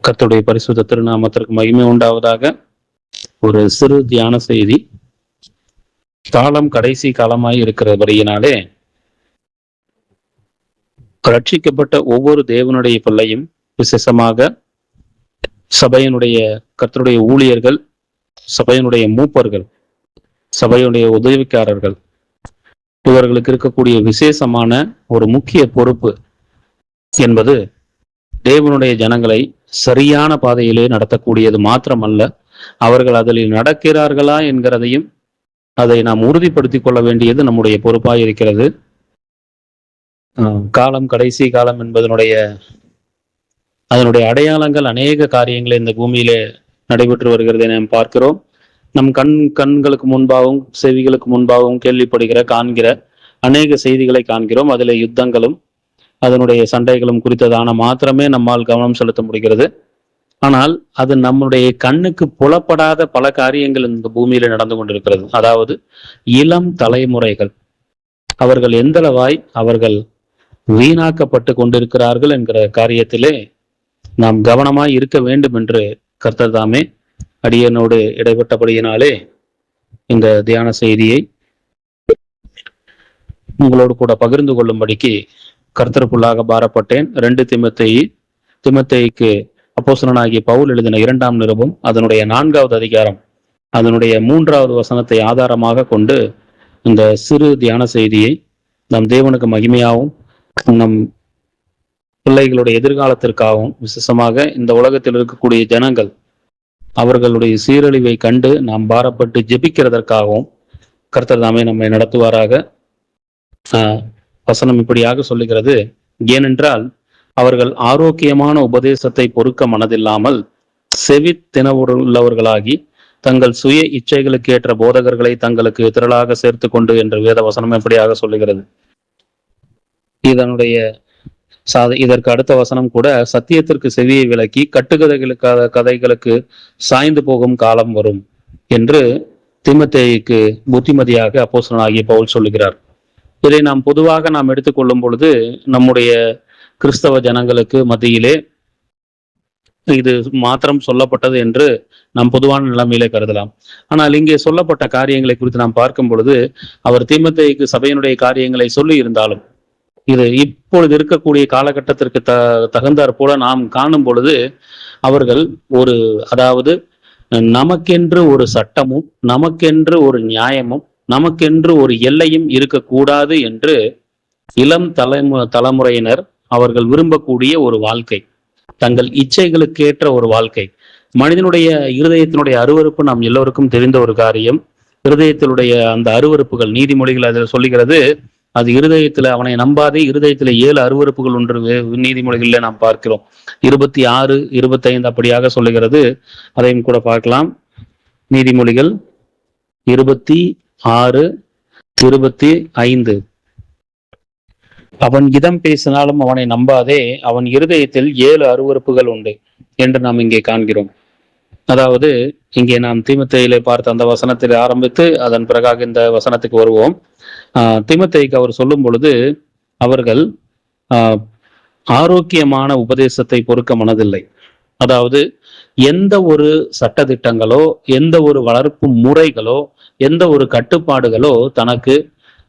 கர்த்தருடைய பரிசுத்த திருநாமத்திற்கு மகிமை உண்டாவதாக. ஒரு சிறு தியான செய்தி. காலம் கடைசி காலமாய் இருக்கிறபடியினாலே ரட்சிக்கப்பட்ட ஒவ்வொரு தேவனுடைய பிள்ளையும், விசேஷமாக சபையினுடைய கர்த்தருடைய ஊழியர்கள், சபையினுடைய மூப்பர்கள், சபையுடைய உதவிக்காரர்கள், இவர்களுக்கு இருக்கக்கூடிய விசேஷமான ஒரு முக்கிய பொறுப்பு என்பது தேவனுடைய ஜனங்களை சரியான பாதையிலே நடத்தக்கூடியது மாத்திரமல்ல, அவர்கள் அதில் நடக்கிறார்களா என்கிறதையும் அதை நாம் உறுதிப்படுத்திக் கொள்ள வேண்டியது நம்முடைய பொறுப்பாக இருக்கிறது. காலம் கடைசி காலம் என்பதனுடைய அதனுடைய அடையாளங்கள் அநேக காரியங்களை இந்த பூமியிலே நடைபெற்று வருகிறதை நாம் பார்க்கிறோம். நம் கண்களுக்கு முன்பாகவும் செவிகளுக்கு முன்பாகவும் கேள்விப்படுகிற காண்கிற அநேக செய்திகளை காண்கிறோம். அதில் யுத்தங்களும் அதனுடைய சண்டைகளும் குறித்ததான மாத்திரமே நம்மால் கவனம் செலுத்த முடிகிறது. ஆனால் அது நம்முடைய கண்ணுக்கு புலப்படாத பல காரியங்கள் இந்த பூமியில நடந்து கொண்டிருக்கிறது. அதாவது இளம் தலைமுறைகள், அவர்கள் எந்தளவாய் அவர்கள் வீணாக்கப்பட்டு கொண்டிருக்கிறார்கள் என்கிற காரியத்திலே நாம் கவனமாய் இருக்க வேண்டும் என்று கர்த்தர் தாமே அடியனோடு இடைப்பட்டபடியினாலே இந்த தியான செய்தியை உங்களோடு கூட பகிர்ந்து கொள்ளும்படிக்கு கர்த்தருக்குள்ளாக பாரப்பட்டேன். 2 திமோத்தேயுக்கு அப்போஸ்தலனாகிய பவுல் எழுதின 2ஆம் நிருபம், அதனுடைய 4வது அதிகாரம், அதனுடைய 3வது வசனத்தை ஆதாரமாக கொண்டு இந்த சிறு தியான செய்தியை நம் தேவனுக்கு மகிமையாகவும் நம் பிள்ளைகளுடைய எதிர்காலத்திற்காகவும், விசேஷமாக இந்த உலகத்தில் இருக்கக்கூடிய ஜனங்கள் அவர்களுடைய சீரழிவை கண்டு நாம் பாரப்பட்டு ஜெபிக்கிறதற்காகவும் கர்த்தர் தாமே நம்மை நடத்துவாராக. வசனம் இப்படியாக சொல்லுகிறது: ஏனென்றால் அவர்கள் ஆரோக்கியமான உபதேசத்தை பொறுக்க மனதில்லாமல் செவித்தினவுள்ளவர்களாகி தங்கள் சுய இச்சைகளுக்கு ஏற்ற போதகர்களை தங்களுக்கு திரளாக சேர்த்து கொண்டு என்று வேத வசனம் எப்படியாக சொல்லுகிறது. இதற்கு அடுத்த வசனம் கூட, சத்தியத்திற்கு செவியை விலக்கி கதைகளுக்கு சாய்ந்து போகும் காலம் வரும் என்று தீமோத்தேயுக்கு புத்திமதியாக அப்போஸ்தலனாகிய பவுல் சொல்லுகிறார். இதை நாம் பொதுவாக எடுத்துக்கொள்ளும் பொழுது நம்முடைய கிறிஸ்தவ ஜனங்களுக்கு மத்தியிலே இது மாத்திரம் சொல்லப்பட்டது என்று நாம் பொதுவான நிலைமையிலே கருதலாம். ஆனால் இங்கே சொல்லப்பட்ட காரியங்களை குறித்து நாம் பார்க்கும் பொழுது, அவர் தீமோத்தேயுக்கு சபையினுடைய காரியங்களை சொல்லி இருந்தாலும் இது இப்பொழுது இருக்கக்கூடிய காலகட்டத்திற்கு தகுந்தாற் போல நாம் காணும் பொழுது, அவர்கள் அதாவது நமக்கென்று ஒரு சட்டமும் நமக்கென்று ஒரு நியாயமும் நமக்கென்று ஒரு எல்லையும் இருக்கக்கூடாது என்று இளம் தலைமுறையினர் அவர்கள் விரும்பக்கூடிய ஒரு வாழ்க்கை, தங்கள் இச்சைகளுக்கேற்ற ஒரு வாழ்க்கை. மனிதனுடைய இருதயத்தினுடைய அருவருப்பு நாம் எல்லோருக்கும் தெரிந்த ஒரு காரியம். இருதயத்தினுடைய அந்த அருவருப்புகள், நீதிமொழிகள் அதில் சொல்லுகிறது, அது இருதயத்துல அவனை நம்பாதே, இருதயத்துல 7 அருவருப்புகள் ஒன்று நீதிமொழிகளில் நாம் பார்க்கிறோம். 26, 25 அப்படியாக சொல்லுகிறது. அதையும் கூட பார்க்கலாம். நீதிமொழிகள் 26, 25. அவன் இதம் பேசினாலும் அவனை நம்பாதே, அவன் இருதயத்தில் 7 அருவருப்புகள் உண்டு என்று நாம் இங்கே காண்கிறோம். அதாவது இங்கே நாம் தீமோத்தேயுவிலே பார்த்த அந்த வசனத்தில் ஆரம்பித்து அதன் பிறகாக இந்த வசனத்துக்கு வருவோம். தீமோத்தேயுக்கு அவர் சொல்லும் பொழுது, அவர்கள் ஆரோக்கியமான உபதேசத்தை பொறுக்க மனதில்லை. அதாவது எந்த ஒரு சட்டதிட்டங்களோ, எந்த ஒரு வளர்ப்பு முறைகளோ, எந்த ஒரு கட்டுப்பாடுகளோ தனக்கு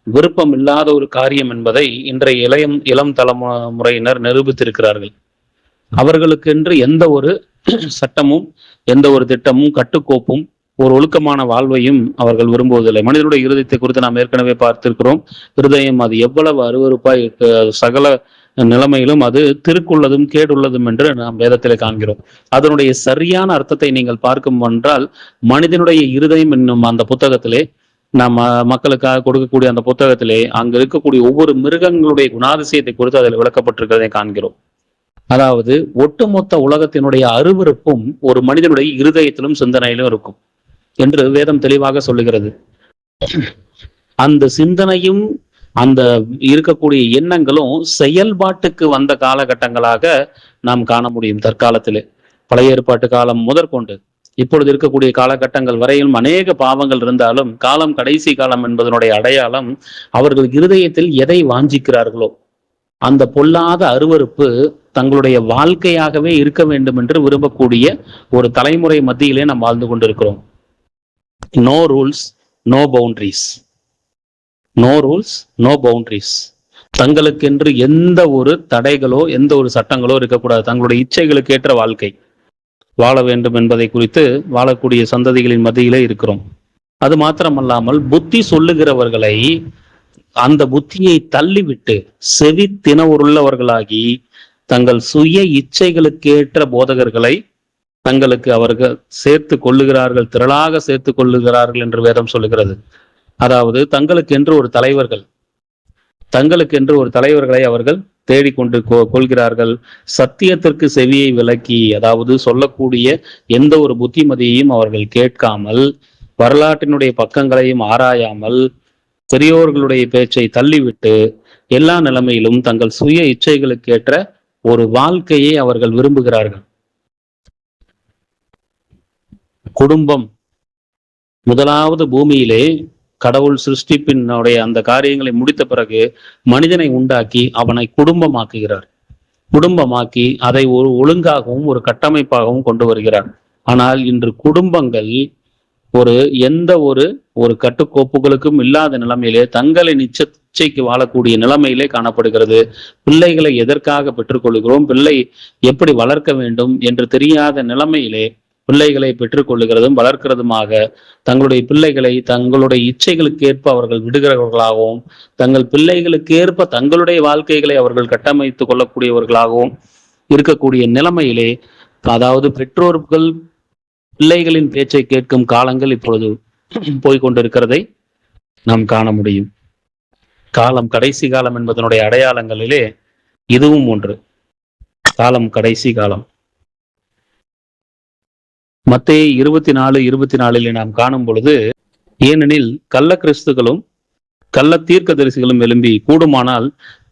விருப்பம் இல்லாத ஒரு காரியம் என்பதை இன்றைய இளம் தலைமுறையினர் நிரூபித்திருக்கிறார்கள். அவர்களுக்கென்று எந்த ஒரு சட்டமும், எந்த ஒரு திட்டமும், கட்டுக்கோப்பும், ஒரு ஒழுக்கமான வாழ்வையும் அவர்கள் விரும்புவதில்லை. மனிதனுடைய இருதயத்தை குறித்து நாம் ஏற்கனவே பார்த்திருக்கிறோம். இருதயம் அது எவ்வளவு அருவருப்பாய் சகல நிலைமையிலும் அது திருக்குள்ளதும் கேடுள்ளதும் என்று நாம் வேதத்திலே காண்கிறோம். அதனுடைய சரியான அர்த்தத்தை நீங்கள் பார்க்கும் என்றால், மனிதனுடைய இருதயம் என்னும் அந்த புத்தகத்திலே, நாம் மக்களுக்காக கொடுக்கக்கூடிய அந்த புத்தகத்திலே அங்கு இருக்கக்கூடிய ஒவ்வொரு மிருகங்களுடைய குணாதிசயத்தை குறித்து அதில் விளக்கப்பட்டிருக்கிறதை காண்கிறோம். அதாவது ஒட்டுமொத்த உலகத்தினுடைய அருவருப்பும் ஒரு மனிதனுடைய இருதயத்திலும் சிந்தனையிலும் இருக்கும் என்று வேதம் தெளிவாக சொல்லுகிறது. அந்த சிந்தனையும் அந்த இருக்கக்கூடிய எண்ணங்களும் செயல்பாட்டுக்கு வந்த காலகட்டங்களாக நாம் காண முடியும். தற்காலத்திலே பழைய ஏற்பாட்டு காலம் முதற்கொண்டு இப்பொழுது இருக்கக்கூடிய காலகட்டங்கள் வரையிலும் அநேக பாவங்கள் இருந்தாலும், காலம் கடைசி காலம் என்பதனுடைய அடையாளம் அவர்கள் இருதயத்தில் எதை வாஞ்சிக்கிறார்களோ, அந்த பொல்லாத அருவருப்பு தங்களுடைய வாழ்க்கையாகவே இருக்க வேண்டும் என்று விரும்பக்கூடிய ஒரு தலைமுறை மத்தியிலே நாம் வாழ்ந்து கொண்டிருக்கிறோம். No rules, no boundaries. No rules, no boundaries. தங்களுக்கென்று எந்த ஒரு தடைகளோ எந்த ஒரு சட்டங்களோ இருக்கக்கூடாது. தங்களுடைய இச்சைகளுக்கு ஏற்ற வாழ்க்கை வாழ வேண்டும் என்பதை குறித்து வாழக்கூடிய சந்ததிகளின் மத்தியிலே இருக்கிறோம். அது மாத்திரமல்லாமல் புத்தி சொல்லுகிறவர்களை அந்த புத்தியை தள்ளிவிட்டு செவி தினவுள்ளவர்களாகி தங்கள் சுய இச்சைகளுக்கேற்ற போதகர்களை தங்களுக்கு அவர்கள் சேர்த்து கொள்ளுகிறார்கள், திரளாக சேர்த்து கொள்ளுகிறார்கள் என்று வேதம் சொல்லுகிறது. அதாவது தங்களுக்கென்று ஒரு தலைவர்களை அவர்கள் தேடிக்கொண்டு கொள்கிறார்கள். சத்தியத்திற்கு செவியை விலக்கி, அதாவது சொல்லக்கூடிய எந்த ஒரு புத்திமதியையும் அவர்கள் கேட்காமல், வரலாற்றினுடைய பக்கங்களையும் ஆராயாமல், பெரியோர்களுடைய பேச்சை தள்ளிவிட்டு எல்லா நிலைமையிலும் தங்கள் சுய இச்சைகளுக்கேற்ற ஒரு வாழ்க்கையை அவர்கள் விரும்புகிறார்கள். குடும்பம் முதலாவது பூமியிலே கடவுள் சிருஷ்டிப்பினுடைய அந்த காரியங்களை முடித்த பிறகு மனிதனை உண்டாக்கி அவனை குடும்பமாக்குகிறார். குடும்பமாக்கி அதை ஒரு ஒழுங்காகவும் ஒரு கட்டமைப்பாகவும் கொண்டு வருகிறார். ஆனால் இன்று குடும்பங்கள் எந்த ஒரு கட்டுக்கோப்புகளுக்கும் இல்லாத நிலைமையிலே தங்களை இச்சைக்கு வாழக்கூடிய நிலைமையிலே காணப்படுகிறது. பிள்ளைகளை எதற்காக பெற்றுக்கொள்கிறோம், பிள்ளை எப்படி வளர்க்க வேண்டும் என்று தெரியாத நிலைமையிலே பிள்ளைகளை பெற்றுக்கொள்ளுகிறதும் வளர்க்கிறதுமாக தங்களுடைய பிள்ளைகளை தங்களுடைய இச்சைகளுக்கு ஏற்ப அவர்கள் விடுகிறவர்களாகவும், தங்கள் பிள்ளைகளுக்கு ஏற்ப தங்களுடைய வாழ்க்கைகளை அவர்கள் கட்டமைத்துக் கொள்ளக்கூடியவர்களாகவும் இருக்கக்கூடிய நிலைமையிலே, அதாவது பெற்றோர்கள் பிள்ளைகளின் பேச்சை கேட்கும் காலங்கள் இப்பொழுது போய்கொண்டிருக்கிறதை நாம் காண முடியும். காலம் கடைசி காலம் என்பதனுடைய அடையாளங்களிலே இதுவும் ஒன்று. காலம் கடைசி காலம். மத்தேயு 24:24 நாம் காணும் பொழுது, ஏனெனில் கள்ள கிறிஸ்துகளும் கள்ள தீர்க்கதரிசிகளும் எழும்பி கூடுமானால்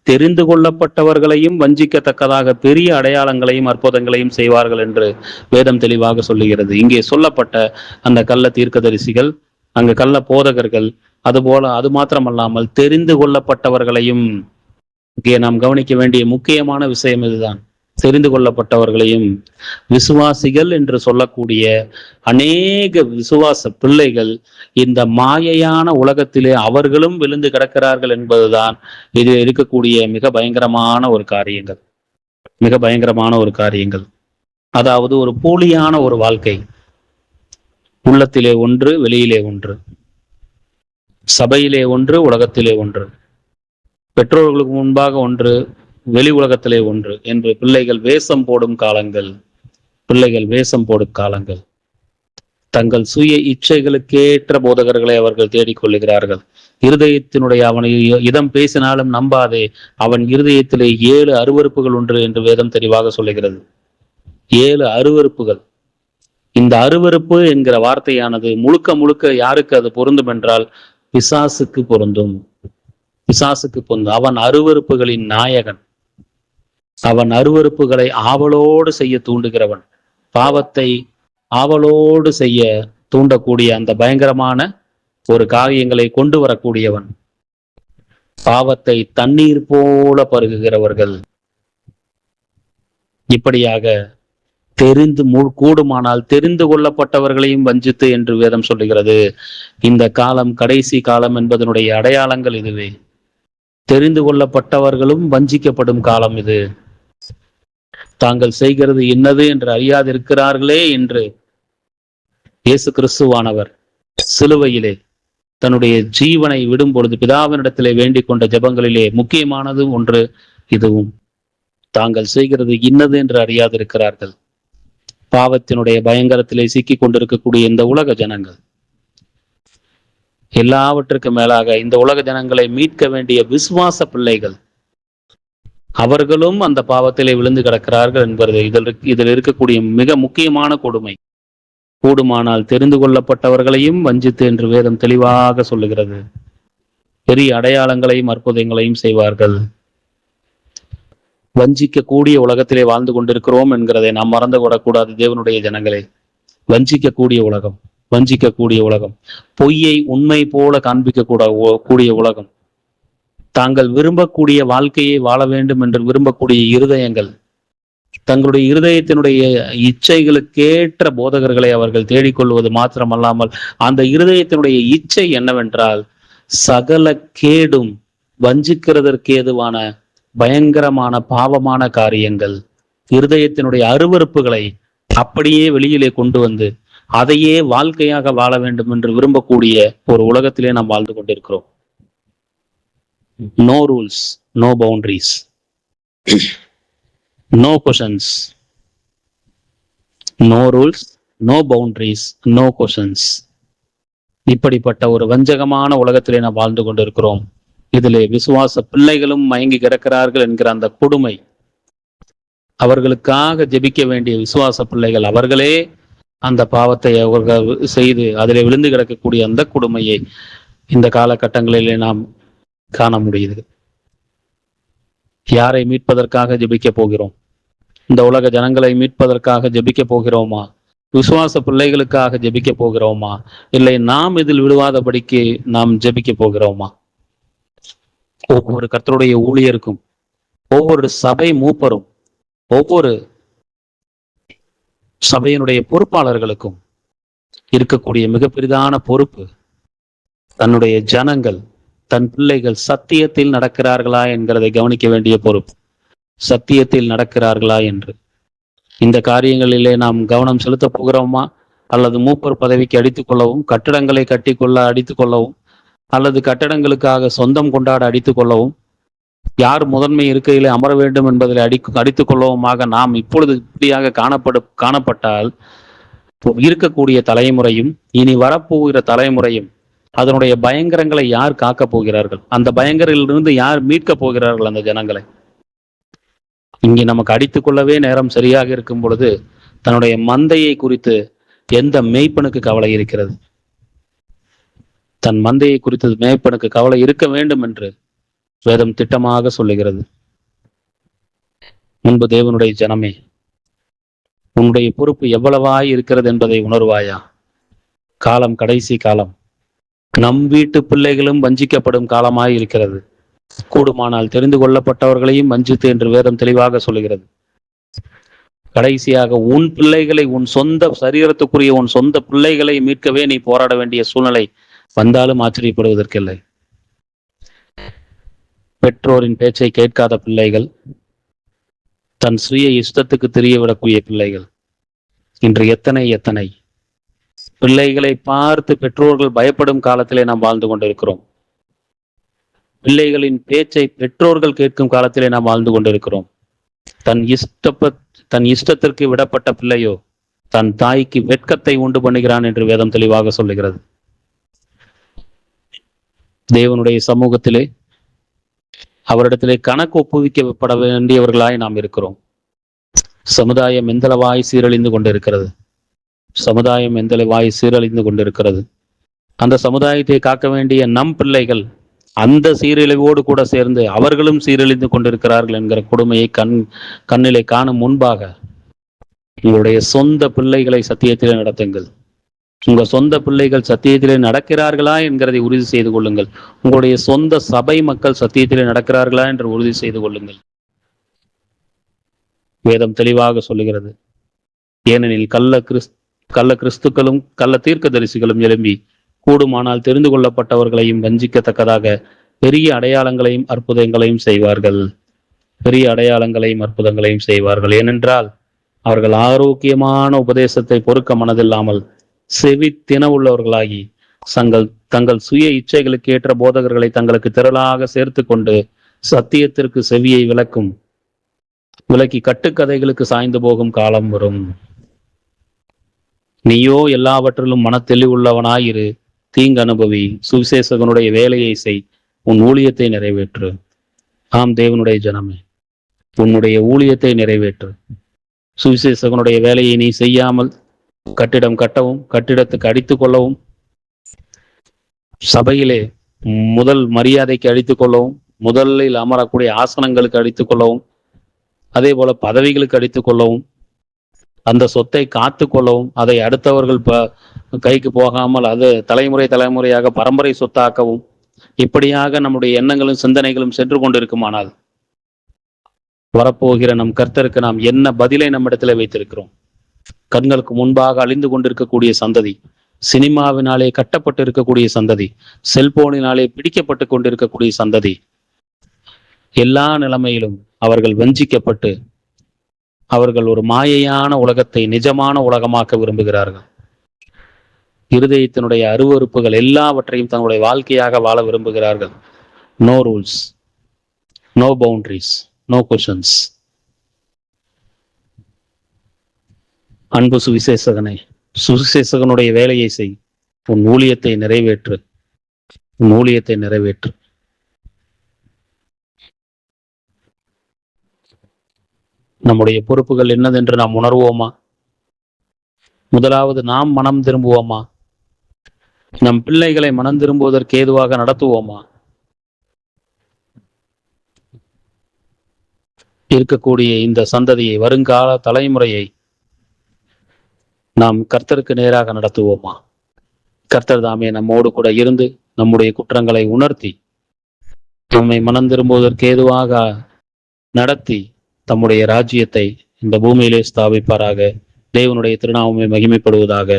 தெரிந்து கொள்ளப்பட்டவர்களையும் வஞ்சிக்கத்தக்கதாக பெரிய அடையாளங்களையும் அற்புதங்களையும் செய்வார்கள் என்று வேதம் தெளிவாக சொல்லுகிறது. இங்கே சொல்லப்பட்ட அந்த கள்ள தீர்க்கதரிசிகள், அங்கு கள்ள போதகர்கள், அதுபோல அது மாத்திரமல்லாமல் தெரிந்து கொள்ளப்பட்டவர்களையும், இங்கே நாம் கவனிக்க வேண்டிய முக்கியமான விஷயம் இதுதான். தெரிந்து கொள்ளப்பட்டவர்களையும், விசுவாசிகள் என்று சொல்லக்கூடிய அநேக விசுவாச பிள்ளைகள் இந்த மாயையான உலகத்திலே அவர்களும் விழுந்து கிடக்கிறார்கள் என்பதுதான் இதில் இருக்கக்கூடிய மிக பயங்கரமான ஒரு காரியங்கள். அதாவது ஒரு போலியான ஒரு வாழ்க்கை. உள்ளத்திலே ஒன்று, வெளியிலே ஒன்று, சபையிலே ஒன்று, உலகத்திலே ஒன்று, பெற்றோர்களுக்கு முன்பாக ஒன்று, வெளி உலகத்திலே ஒன்று என்று பிள்ளைகள் வேஷம் போடும் காலங்கள். தங்கள் சுய இச்சைகளுக்கேற்ற போதகர்களை அவர்கள் தேடிக்கொள்ளுகிறார்கள். இருதயத்தினுடைய அவனை இதம் பேசினாலும் நம்பாதே, அவன் இருதயத்திலே 7 அருவருப்புகள் உண்டு என்று வேதம் தெளிவாக சொல்லுகிறது. 7 அருவருப்புகள். இந்த அருவருப்பு என்கிற வார்த்தையானது முழுக்க யாருக்கு அது பொருந்தும் என்றால் பிசாசுக்கு பொருந்தும். அவன் அருவருப்புகளின் நாயகன். அவன் அருவருப்புகளை ஆவலோடு செய்ய தூண்டுகிறவன். பாவத்தை ஆவலோடு செய்ய தூண்டக்கூடிய அந்த பயங்கரமான ஒரு காரியங்களை கொண்டு வரக்கூடியவன். பாவத்தை தண்ணீர் போல பருகுகிறவர்கள். இப்படியாக கூடுமானால் தெரிந்து கொள்ளப்பட்டவர்களையும் வஞ்சித்து என்று வேதம் சொல்லுகிறது. இந்த காலம் கடைசி காலம் என்பதனுடைய அடையாளங்கள் இதுவே. தெரிந்து கொள்ளப்பட்டவர்களும் வஞ்சிக்கப்படும் காலம் இது. தாங்கள் செய்கிறது என்னது என்று அறியாதிருக்கிறார்களே என்று இயேசு கிறிஸ்துவானவர் சிலுவையிலே தன்னுடைய ஜீவனை விடும் பொழுது பிதாவினிடத்திலே வேண்டிக் கொண்ட ஜெபங்களிலே முக்கியமானது ஒன்று இதுவும். தாங்கள் செய்கிறது இன்னது என்று அறியாதிருக்கிறார்கள். பாவத்தினுடைய பயங்கரத்திலே சிக்கி கொண்டிருக்கக்கூடிய இந்த உலக ஜனங்கள், எல்லாவற்றுக்கும் மேலாக இந்த உலக ஜனங்களை மீட்க வேண்டிய விசுவாச பிள்ளைகள், அவர்களும் அந்த பாவத்திலே விழுந்து கிடக்கிறார்கள் என்பது இதில் இருக்கக்கூடிய மிக முக்கியமான கொடுமை. கூடுமானால் தெரிந்து கொள்ளப்பட்டவர்களையும் வஞ்சித்து என்று வேதம் தெளிவாக சொல்லுகிறது. பெரிய அடையாளங்களையும் அற்புதங்களையும் செய்வார்கள். வஞ்சிக்கக்கூடிய உலகத்திலே வாழ்ந்து கொண்டிருக்கிறோம் என்கிறதை நாம் மறந்து விடக்கூடாது. தேவனுடைய ஜனங்களே, வஞ்சிக்கக்கூடிய உலகம், பொய்யை உண்மை போல காண்பிக்க கூடிய உலகம், தாங்கள் விரும்பக்கூடிய வாழ்க்கையை வாழ வேண்டும் என்று விரும்பக்கூடிய இருதயங்கள், தங்களுடைய இருதயத்தினுடைய இச்சைகளுக்கேற்ற போதகர்களை அவர்கள் தேடிக்கொள்வது மாத்திரமல்லாமல், அந்த இருதயத்தினுடைய இச்சை என்னவென்றால் சகல கேடும், வஞ்சிக்கிறதற்கு ஏதுவான பயங்கரமான பாவமான காரியங்கள், இருதயத்தினுடைய அருவருப்புகளை அப்படியே வெளியிலே கொண்டு வந்து அதையே வாழ்க்கையாக வாழ வேண்டும் என்று விரும்பக்கூடிய ஒரு உலகத்திலே நாம் வாழ்ந்து கொண்டிருக்கிறோம். No rules, no boundaries, no questions. No rules, no boundaries, no questions. இப்படிப்பட்ட ஒரு வஞ்சகமான உலகத்திலே நாம் வாழ்ந்து கொண்டிருக்கிறோம். இதிலே விசுவாச பிள்ளைகளும் மயங்கி கிடக்கிறார்கள் என்கிற அந்த கொடுமை, அவர்களுக்காக ஜெபிக்க வேண்டிய விசுவாச பிள்ளைகள் அவர்களே அந்த பாவத்தை அவர்கள் செய்து அதிலே விழுந்து கிடக்கக்கூடிய அந்த கொடுமையை இந்த காலகட்டங்களிலே நாம் காண முடியுது. யாரை மீட்பதற்காக ஜெபிக்க போகிறோம்? இந்த உலக ஜனங்களை மீட்பதற்காக ஜெபிக்க போகிறோமா? விசுவாச பிள்ளைகளுக்காக ஜெபிக்க போகிறோமா? இல்லை நாம் இதில் விழுவாதபடிக்கு நாம் ஜெபிக்க போகிறோமா? ஒவ்வொரு கர்த்தருடைய ஊழியருக்கும், ஒவ்வொரு சபை மூப்பரும், ஒவ்வொரு சபையினுடைய பொறுப்பாளர்களுக்கும் இருக்கக்கூடிய மிக பெரிதான பொறுப்பு, தன்னுடைய ஜனங்கள், தன் பிள்ளைகள் சத்தியத்தில் நடக்கிறார்களா என்கிறதை கவனிக்க வேண்டிய பொறுப்பு. சத்தியத்தில் நடக்கிறார்களா என்று. இந்த காரியங்களிலே நாம் கவனம் செலுத்த போகிறோமா? அல்லது மூப்பர் பதவிக்கு அடித்துக் கொள்ளவும், கட்டிடங்களை கட்டிக்கொள்ள அடித்துக் கொள்ளவும், அல்லது கட்டடங்களுக்காக சொந்தம் கொண்டாட அடித்துக் கொள்ளவும், யார் முதன்மை இருக்கையிலே அமர வேண்டும் என்பதில் அடித்துக் கொள்ளவுமாக நாம் இப்பொழுது இப்படியாக காணப்பட்டால் இருக்கக்கூடிய தலைமுறையும் இனி வரப்போகிற தலைமுறையும் அதனுடைய பயங்கரங்களை யார் காக்க போகிறார்கள்? அந்த பயங்கரிலிருந்து யார் மீட்க போகிறார்கள் அந்த ஜனங்களை? இங்கே நமக்கு அடித்துக் கொள்ளவே நேரம் சரியாக இருக்கும் பொழுது தன்னுடைய மந்தையை குறித்து எந்த மேய்ப்பனுக்கு கவலை இருக்கிறது? தன் மந்தையை குறித்து மேய்ப்பனுக்கு கவலை இருக்க வேண்டும் என்று வேதம் திட்டமாக சொல்லுகிறது. முன்பு தேவனுடைய ஜனமே, உன்னுடைய பொறுப்பு எவ்வளவாய் இருக்கிறது என்பதை உணர்வாயா? காலம் கடைசி காலம். நம் வீட்டு பிள்ளைகளும் வஞ்சிக்கப்படும் காலமாய் இருக்கிறது. கூடுமானால் தெரிந்து கொள்ளப்பட்டவர்களையும் வஞ்சித்து என்று வேதம் தெளிவாக சொல்லுகிறது. கடைசியாக உன் பிள்ளைகளை, உன் சொந்த சரீரத்துக்குரிய உன் சொந்த பிள்ளைகளை மீட்கவே நீ போராட வேண்டிய சூழ்நிலை வந்தாலும் ஆச்சரியப்படுவதற்கில்லை. பெற்றோரின் பேச்சை கேட்காத பிள்ளைகள், தன் சுய இஷ்டத்துக்கு தெரியவிடக்கூடிய பிள்ளைகள் இன்று எத்தனை பிள்ளைகளை பார்த்து பெற்றோர்கள் பயப்படும் காலத்திலே நாம் வாழ்ந்து கொண்டிருக்கிறோம். பிள்ளைகளின் பேச்சை பெற்றோர்கள் கேட்கும் காலத்திலே நாம் வாழ்ந்து கொண்டிருக்கிறோம். தன் இஷ்டத்திற்கு விடப்பட்ட பிள்ளையோ தன் தாய்க்கு வெட்கத்தை உண்டு பண்ணுகிறான் என்று வேதம் தெளிவாக சொல்லுகிறது. தேவனுடைய சமூகத்திலே அவரிடத்திலே கணக்கு ஒப்புவிக்கப்பட வேண்டியவர்களாய் நாம் இருக்கிறோம். சமுதாயம் எந்தளவாய் சீரழிந்து கொண்டிருக்கிறது. சமுதாயம் எந்தளவாய் சீரழிந்து கொண்டிருக்கிறது. அந்த சமுதாயத்தை காக்க வேண்டிய நம் பிள்ளைகள் அந்த சீரழிவோடு கூட சேர்ந்து அவர்களும் சீரழிந்து கொண்டிருக்கிறார்கள் என்கிற கொடுமையை கண்ணிலே காணும் முன்பாக உங்களுடைய சொந்த பிள்ளைகளை சத்தியத்திலே நடத்துங்கள். உங்கள் சொந்த பிள்ளைகள் சத்தியத்திலே நடக்கிறார்களா என்கிறதை உறுதி செய்து கொள்ளுங்கள். உங்களுடைய சொந்த சபை மக்கள் சத்தியத்திலே நடக்கிறார்களா என்று உறுதி செய்து கொள்ளுங்கள். வேதம் தெளிவாக சொல்லுகிறது. ஏனெனில் கள்ள கிறிஸ்துக்களும் கள்ள தீர்க்கதரிசிகளும் எழும்பி கூடுமானால் தெரிந்து கொள்ளப்பட்டவர்களையும் வஞ்சிக்கத்தக்கதாக பெரிய அடையாளங்களையும் அற்புதங்களையும் செய்வார்கள். பெரிய அடையாளங்களையும் அற்புதங்களையும் செய்வார்கள். ஏனென்றால் அவர்கள் ஆரோக்கியமான உபதேசத்தை பொறுக்க மனதில்லாமல் செவித்தின உள்ளவர்களாகி தங்கள் சுய இச்சைகளுக்கு ஏற்ற போதகர்களை தங்களுக்கு திரளாக சேர்த்து கொண்டு சத்தியத்திற்கு செவியை விலக்கி கட்டுக்கதைகளுக்கு சாய்ந்து போகும் காலம் வரும். நீயோ எல்லாவற்றிலும் மனத்தெளிவுள்ளவனாயிரு, தீங்கு அனுபவி, சுவிசேஷகனுடைய வேலையை செய், உன் ஊழியத்தை நிறைவேற்று. ஆம் தேவனுடைய ஜனமே, உன்னுடைய ஊழியத்தை நிறைவேற்று. சுவிசேஷகனுடைய வேலையை நீ செய்யாமல் கட்டிடம் கட்டவும், கட்டிடத்துக்கு அடித்துக் கொள்ளவும், சபையிலே முதல் மரியாதைக்கு அடித்துக் கொள்ளவும், முதலில் அமரக்கூடிய ஆசனங்களுக்கு அடித்துக் கொள்ளவும், அதே போல பதவிகளுக்கு அடித்துக் கொள்ளவும், அந்த சொத்தை காத்து கொள்ளவும், அதை அடுத்தவர்கள் கைக்கு போகாமல் அது தலைமுறையாக பரம்பரை சொத்தாக்கவும், இப்படியாக நம்முடைய எண்ணங்களும் சிந்தனைகளும் சென்று கொண்டிருக்குமானால் வரப்போகிற நம் கர்த்தருக்கு நாம் என்ன பதிலை நம்மிடத்துல வைத்திருக்கிறோம்? கண்களுக்கு முன்பாக அழிந்து கொண்டிருக்கக்கூடிய சந்ததி, சினிமாவினாலே கட்டப்பட்டு இருக்கக்கூடிய சந்ததி, செல்போனினாலே பிடிக்கப்பட்டு கொண்டிருக்கக்கூடிய சந்ததி, எல்லா நிலைமையிலும் அவர்கள் வஞ்சிக்கப்பட்டு அவர்கள் ஒரு மாயையான உலகத்தை நிஜமான உலகமாக்க விரும்புகிறார்கள். இருதயத்தினுடைய அருவருப்புகள் எல்லாவற்றையும் தன்னுடைய வாழ்க்கையாக வாழ விரும்புகிறார்கள். No rules, no boundaries, no questions. அன்பு சுவிசேஷகனே, சுவிசேஷகனுடைய வேலையை செய், உன் ஊழியத்தை நிறைவேற்று, உன் ஊழியத்தை நிறைவேற்று. நம்முடைய பொறுப்புகள் என்னதென்று நாம் உணர்வோமா? முதலாவது நாம் மனம் திரும்புவோமா? நம் பிள்ளைகளை மனம் திரும்புவதற்கு ஏதுவாக நடத்துவோமா? இருக்கக்கூடிய இந்த சந்ததியை, வருங்கால தலைமுறையை நாம் கர்த்தருக்கு நேராக நடத்துவோமா? கர்த்தர் தாமே நம்மோடு கூட இருந்து நம்முடைய குற்றங்களை உணர்த்தி நம்மை மனம் திரும்புவதற்கு ஏதுவாக நடத்தி தம்முடைய ராஜ்யத்தை இந்த பூமியிலே ஸ்தாபிப்பாராக. தேவனுடைய திருநாமமே மகிமைப்படுவதாக.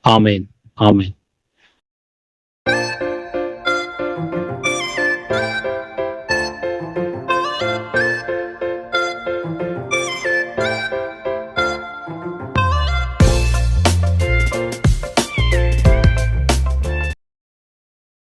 ஆமேன், ஆமேன்.